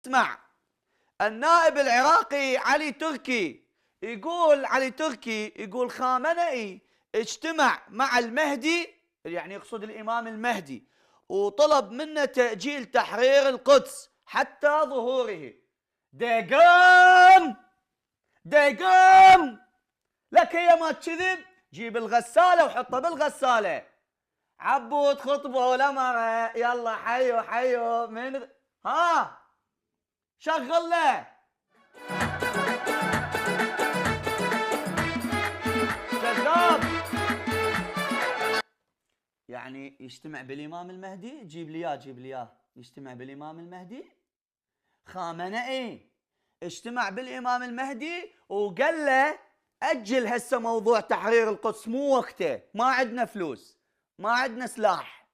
اسمع، النائب العراقي علي تركي يقول خامنئي اجتمع مع المهدي، يعني يقصد الإمام المهدي، وطلب منه تأجيل تحرير القدس حتى ظهوره. دقام لك هي ما تكذب، جيب الغسالة وحطه بالغسالة. عبود خطبه ولمره، يلا حيو من ها شغل له كذاب. يعني يجتمع بالإمام المهدي، جيب لي اياه يجتمع بالإمام المهدي. خامنئي اجتمع بالإمام المهدي وقال له أجل هسه موضوع تحرير القدس، مو وقته، ما عندنا فلوس، ما عندنا سلاح.